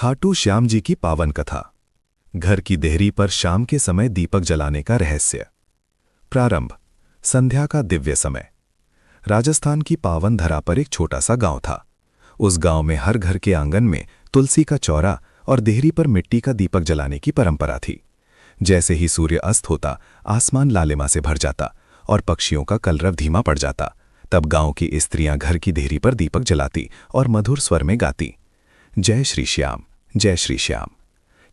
खाटू श्याम जी की पावन कथा। घर की देहरी पर शाम के समय दीपक जलाने का रहस्य। प्रारंभ। संध्या का दिव्य समय। राजस्थान की पावन धरा पर एक छोटा सा गांव था। उस गांव में हर घर के आंगन में तुलसी का चौरा और देहरी पर मिट्टी का दीपक जलाने की परंपरा थी। जैसे ही सूर्य अस्त होता, आसमान लालिमा से भर जाता और पक्षियों का कलरव धीमा पड़ जाता। तब गांव की स्त्रियां घर की देहरी पर दीपक जलाती और मधुर स्वर में गाती, जय श्री श्याम, जय श्री श्याम।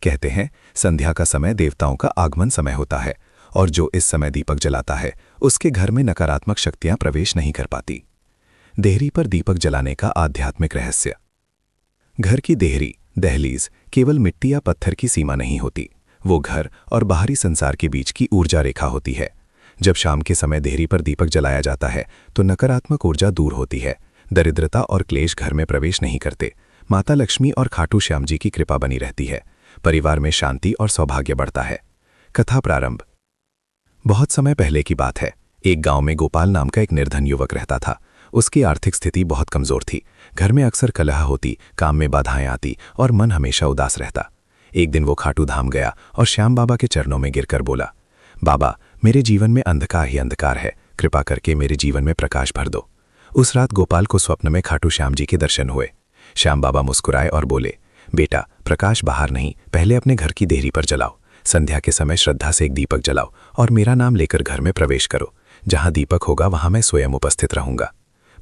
कहते हैं संध्या का समय देवताओं का आगमन समय होता है और जो इस समय दीपक जलाता है उसके घर में नकारात्मक शक्तियां प्रवेश नहीं कर पाती। देहरी पर दीपक जलाने का आध्यात्मिक रहस्य। घर की देहरी, दहलीज केवल मिट्टी या पत्थर की सीमा नहीं होती, वो घर और बाहरी संसार के बीच की ऊर्जा रेखा होती है। जब शाम के समय देहरी पर दीपक जलाया जाता है तो नकारात्मक ऊर्जा दूर होती है, दरिद्रता और क्लेश घर में प्रवेश नहीं करते। माता लक्ष्मी और खाटू श्याम जी की कृपा बनी रहती है। परिवार में शांति और सौभाग्य बढ़ता है। कथा प्रारंभ। बहुत समय पहले की बात है। एक गांव में गोपाल नाम का एक निर्धन युवक रहता था। उसकी आर्थिक स्थिति बहुत कमजोर थी। घर में अक्सर कलह होती, काम में बाधाएं आती और मन हमेशा उदास रहता। एक दिन वो खाटू धाम गया और श्याम बाबा के चरणों में गिरकर बोला, बाबा, मेरे जीवन में अंधकार ही अंधकार है, कृपा करके मेरे जीवन में प्रकाश भर दो। उस रात गोपाल को स्वप्न में खाटू श्याम जी के दर्शन हुए। श्याम बाबा मुस्कुराए और बोले, बेटा, प्रकाश बाहर नहीं, पहले अपने घर की देहरी पर जलाओ। संध्या के समय श्रद्धा से एक दीपक जलाओ और मेरा नाम लेकर घर में प्रवेश करो। जहां दीपक होगा वहां मैं स्वयं उपस्थित रहूंगा।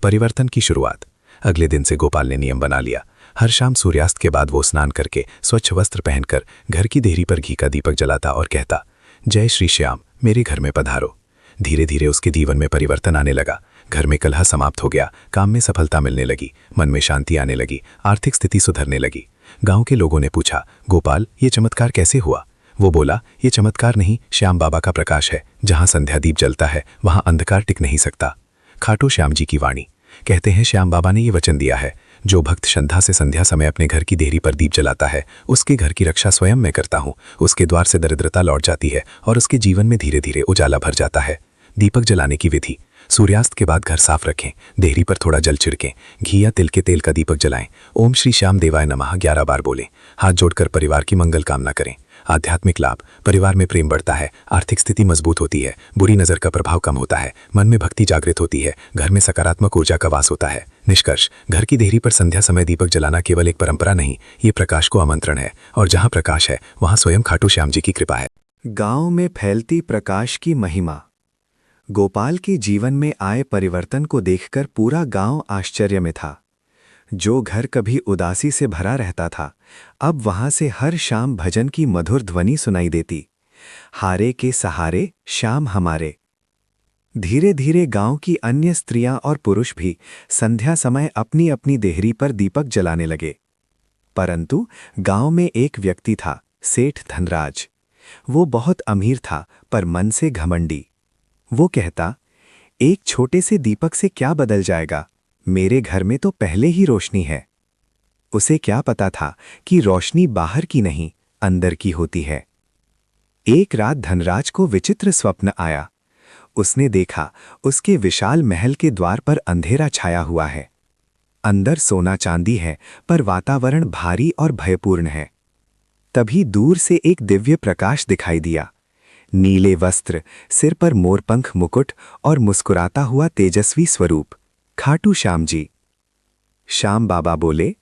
परिवर्तन की शुरुआत। अगले दिन से गोपाल ने नियम बना लिया। हर शाम सूर्यास्त के बाद वो स्नान करके स्वच्छ वस्त्र पहनकर घर की देहरी पर घी का दीपक जलाता और कहता, जय श्री श्याम, मेरे घर में पधारो। धीरे धीरे उसके जीवन में परिवर्तन आने लगा। घर में कलह समाप्त हो गया, काम में सफलता मिलने लगी, मन में शांति आने लगी, आर्थिक स्थिति सुधरने लगी। गांव के लोगों ने पूछा, गोपाल, ये चमत्कार कैसे हुआ? वो बोला, ये चमत्कार नहीं, श्याम बाबा का प्रकाश है। जहां संध्या दीप जलता है वहां अंधकार टिक नहीं सकता। खाटू श्याम जी की वाणी। कहते हैं श्याम बाबा ने ये वचन दिया है, जो भक्त श्रद्धा से संध्या समय अपने घर की देहरी पर दीप जलाता है उसके घर की रक्षा स्वयं मैं करता हूँ। उसके द्वार से दरिद्रता लौट जाती है और उसके जीवन में धीरे धीरे उजाला भर जाता है। दीपक जलाने की विधि। सूर्यास्त के बाद घर साफ रखें, देहरी पर थोड़ा जल छिड़कें, घी या तिल के तेल का दीपक जलाएं, ओम श्री श्याम देवाय नमः 11 बार बोलें। हाथ जोड़कर परिवार की मंगल कामना करें। आध्यात्मिक लाभ। परिवार में प्रेम बढ़ता है, आर्थिक स्थिति मजबूत होती है, बुरी नजर का प्रभाव कम होता है, मन में भक्ति जागृत होती है, घर में सकारात्मक ऊर्जा का वास होता है। निष्कर्ष। घर की देहरी पर संध्या समय दीपक जलाना केवल एक परंपरा नहीं, ये प्रकाश को आमंत्रण है और जहाँ प्रकाश है वहाँ स्वयं खाटू श्याम जी की कृपा है। गांव में फैलती प्रकाश की महिमा। गोपाल के जीवन में आए परिवर्तन को देखकर पूरा गांव आश्चर्य में था। जो घर कभी उदासी से भरा रहता था, अब वहां से हर शाम भजन की मधुर ध्वनि सुनाई देती, हारे के सहारे श्याम हमारे। धीरे धीरे गांव की अन्य स्त्रियां और पुरुष भी संध्या समय अपनी अपनी देहरी पर दीपक जलाने लगे। परंतु गांव में एक व्यक्ति था, सेठ धनराज। वो बहुत अमीर था पर मन से घमंडी। वो कहता, एक छोटे से दीपक से क्या बदल जाएगा, मेरे घर में तो पहले ही रोशनी है। उसे क्या पता था कि रोशनी बाहर की नहीं, अंदर की होती है। एक रात धनराज को विचित्र स्वप्न आया। उसने देखा उसके विशाल महल के द्वार पर अंधेरा छाया हुआ है। अंदर सोना चांदी है पर वातावरण भारी और भयपूर्ण है। तभी दूर से एक दिव्य प्रकाश दिखाई दिया। नीले वस्त्र, सिर पर मोरपंख मुकुट और मुस्कुराता हुआ तेजस्वी स्वरूप, खाटू श्याम जी। श्याम बाबा बोले,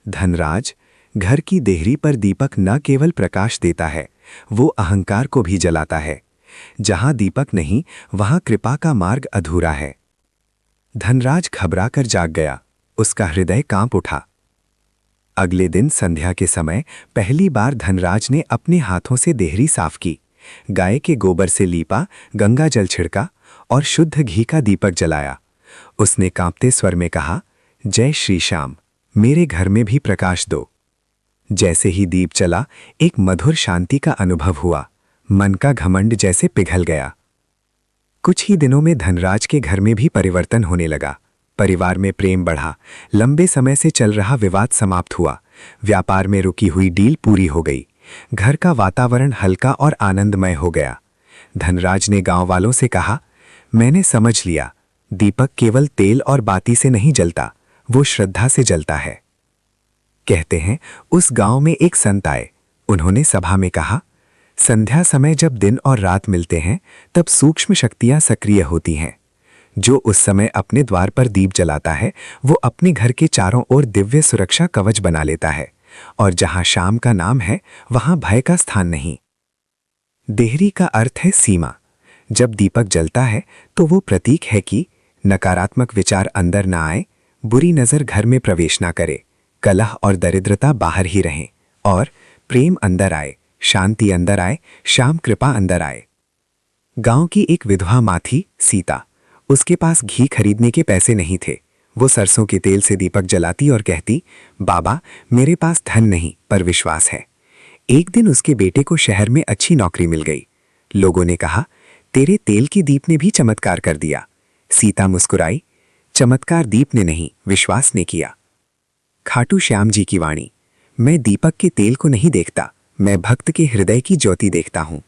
धनराज, घर की देहरी पर दीपक न केवल प्रकाश देता है, वो अहंकार को भी जलाता है। जहां दीपक नहीं वहां कृपा का मार्ग अधूरा है। धनराज घबरा कर जाग गया, उसका हृदय कांप उठा। अगले दिन संध्या के समय पहली बार धनराज ने अपने हाथों से देहरी साफ की, गाय के गोबर से लीपा, गंगा जल छिड़का और शुद्ध घी का दीपक जलाया। उसने कांपते स्वर में कहा, जय श्री श्याम, मेरे घर में भी प्रकाश दो। जैसे ही दीप चला, एक मधुर शांति का अनुभव हुआ। मन का घमंड जैसे पिघल गया। कुछ ही दिनों में धनराज के घर में भी परिवर्तन होने लगा। परिवार में प्रेम बढ़ा, लंबे समय से चल रहा विवाद समाप्त हुआ, व्यापार में रुकी हुई डील पूरी हो गई, घर का वातावरण हल्का और आनंदमय हो गया। धनराज ने गांव वालों से कहा, मैंने समझ लिया, दीपक केवल तेल और बाती से नहीं जलता, वो श्रद्धा से जलता है। कहते हैं उस गांव में एक संत आए। उन्होंने सभा में कहा, संध्या समय जब दिन और रात मिलते हैं तब सूक्ष्म शक्तियां सक्रिय होती हैं। जो उस समय अपने द्वार पर दीप जलाता है वो अपने घर के चारों ओर दिव्य सुरक्षा कवच बना लेता है, और जहां शाम का नाम है वहां भय का स्थान नहीं। देहरी का अर्थ है सीमा। जब दीपक जलता है तो वो प्रतीक है कि नकारात्मक विचार अंदर ना आए, बुरी नजर घर में प्रवेश ना करे, कलह और दरिद्रता बाहर ही रहें, और प्रेम अंदर आए, शांति अंदर आए, शाम कृपा अंदर आए। गांव की एक विधवा माँ थी, सीता। उसके पास घी खरीदने के पैसे नहीं थे। वो सरसों के तेल से दीपक जलाती और कहती, बाबा मेरे पास धन नहीं पर विश्वास है। एक दिन उसके बेटे को शहर में अच्छी नौकरी मिल गई। लोगों ने कहा, तेरे तेल की दीप ने भी चमत्कार कर दिया। सीता मुस्कुराई, चमत्कार दीप ने नहीं विश्वास ने किया। खाटू श्याम जी की वाणी, मैं दीपक के तेल को नहीं देखता, मैं भक्त के हृदय की ज्योति देखता हूं।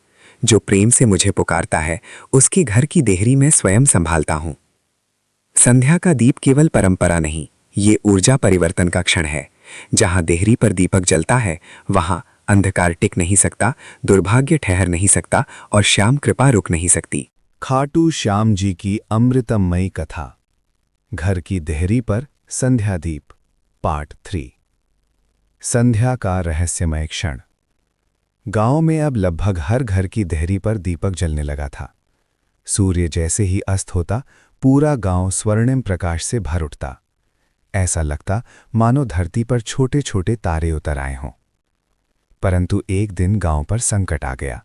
जो प्रेम से मुझे पुकारता है उसके घर की देहरी मैं स्वयं संभालता हूं। संध्या का दीप केवल परंपरा नहीं, ये ऊर्जा परिवर्तन का क्षण है। जहां देहरी पर दीपक जलता है वहां अंधकार टिक नहीं सकता, दुर्भाग्य ठहर नहीं सकता और श्याम कृपा रुक नहीं सकती। खाटू श्याम जी की अमृतमयी कथा। घर की देहरी पर संध्या दीप, पार्ट 3। संध्या का रहस्यमय क्षण। गांव में अब लगभग हर घर की देहरी पर दीपक जलने लगा था। सूर्य जैसे ही अस्त होता पूरा गांव स्वर्णिम प्रकाश से भर उठता। ऐसा लगता मानो धरती पर छोटे छोटे तारे उतर आए हों। परंतु एक दिन गांव पर संकट आ गया।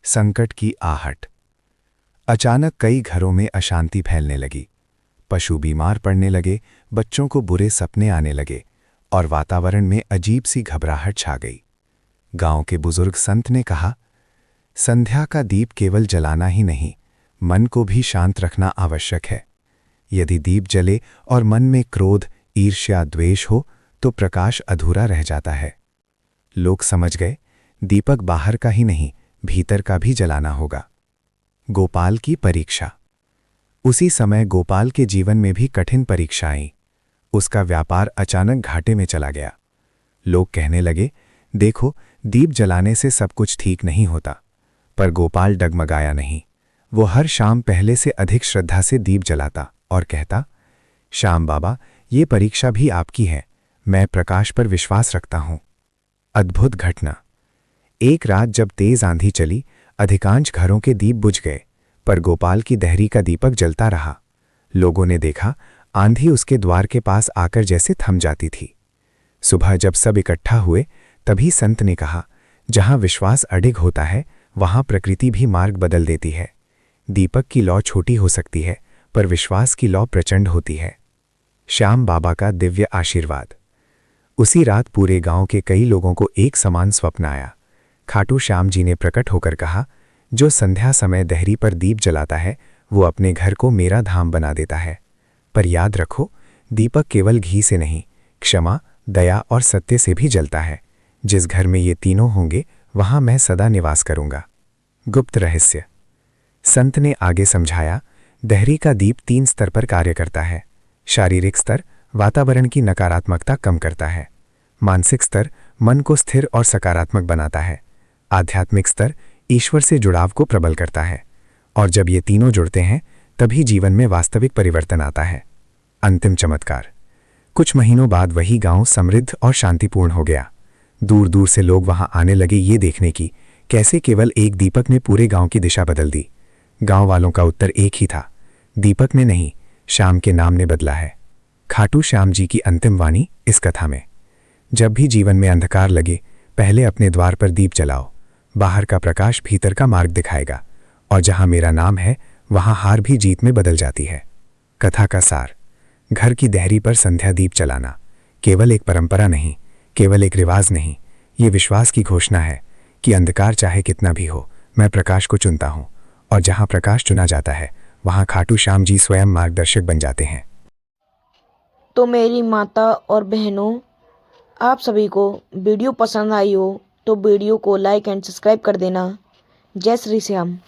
संकट की आहट। अचानक कई घरों में अशांति फैलने लगी। पशु बीमार पड़ने लगे, बच्चों को बुरे सपने आने लगे और वातावरण में अजीब सी घबराहट छा गई। गांव के बुजुर्ग संत ने कहा, संध्या का दीप केवल जलाना ही नहीं, मन को भी शांत रखना आवश्यक है। यदि दीप जले और मन में क्रोध, ईर्ष्या, द्वेष हो तो प्रकाश अधूरा रह जाता है। लोग समझ गए, दीपक बाहर का ही नहीं, भीतर का भी जलाना होगा। गोपाल की परीक्षा। उसी समय गोपाल के जीवन में भी कठिन परीक्षा आई। उसका व्यापार अचानक घाटे में चला गया। लोग कहने लगे, देखो दीप जलाने से सब कुछ ठीक नहीं होता। पर गोपाल डगमगाया नहीं। वो हर शाम पहले से अधिक श्रद्धा से दीप जलाता और कहता, श्याम बाबा ये परीक्षा भी आपकी है, मैं प्रकाश पर विश्वास रखता हूं। अद्भुत घटना। एक रात जब तेज आंधी चली, अधिकांश घरों के दीप बुझ गए, पर गोपाल की देहरी का दीपक जलता रहा। लोगों ने देखा, आंधी उसके द्वार के पास आकर जैसे थम जाती थी। सुबह जब सब इकट्ठा हुए तभी संत ने कहा, जहां विश्वास अडिग होता है वहां प्रकृति भी मार्ग बदल देती है। दीपक की लौ छोटी हो सकती है पर विश्वास की लौ प्रचंड होती है। श्याम बाबा का दिव्य आशीर्वाद। उसी रात पूरे गांव के कई लोगों को एक समान स्वप्न आया। खाटू श्याम जी ने प्रकट होकर कहा, जो संध्या समय देहरी पर दीप जलाता है वो अपने घर को मेरा धाम बना देता है। पर याद रखो, दीपक केवल घी से नहीं, क्षमा, दया और सत्य से भी जलता है। जिस घर में ये तीनों होंगे वहां मैं सदा निवास करूंगा। गुप्त रहस्य। संत ने आगे समझाया, देहरी का दीप 3 स्तर पर कार्य करता है। शारीरिक स्तर वातावरण की नकारात्मकता कम करता है। मानसिक स्तर मन को स्थिर और सकारात्मक बनाता है। आध्यात्मिक स्तर ईश्वर से जुड़ाव को प्रबल करता है। और जब ये तीनों जुड़ते हैं तभी जीवन में वास्तविक परिवर्तन आता है। अंतिम चमत्कार। कुछ महीनों बाद वही गांव समृद्ध और शांतिपूर्ण हो गया। दूर दूर से लोग वहां आने लगे ये देखने की कैसे केवल एक दीपक ने पूरे गांव की दिशा बदल दी। गांव वालों का उत्तर एक ही था, दीपक ने नहीं, श्याम के नाम ने बदला है। खाटू श्याम जी की अंतिम वाणी इस कथा में। जब भी जीवन में अंधकार लगे पहले अपने द्वार पर दीप जलाओ। बाहर का प्रकाश भीतर का मार्ग दिखाएगा, और जहां मेरा नाम है वहां हार भी जीत में बदल जाती है। कथा का सार। घर की देहरी पर संध्या दीप जलाना केवल एक परंपरा नहीं, केवल एक रिवाज नहीं, ये विश्वास की घोषणा है कि अंधकार चाहे कितना भी हो, मैं प्रकाश को चुनता हूं, और जहां प्रकाश चुना जाता है वहां खाटू श्याम जी स्वयं मार्गदर्शक बन जाते हैं। तो मेरी माता और बहनों, आप सभी को वीडियो पसंद आई हो तो वीडियो को लाइक एंड सब्सक्राइब कर देना। जय श्री श्याम।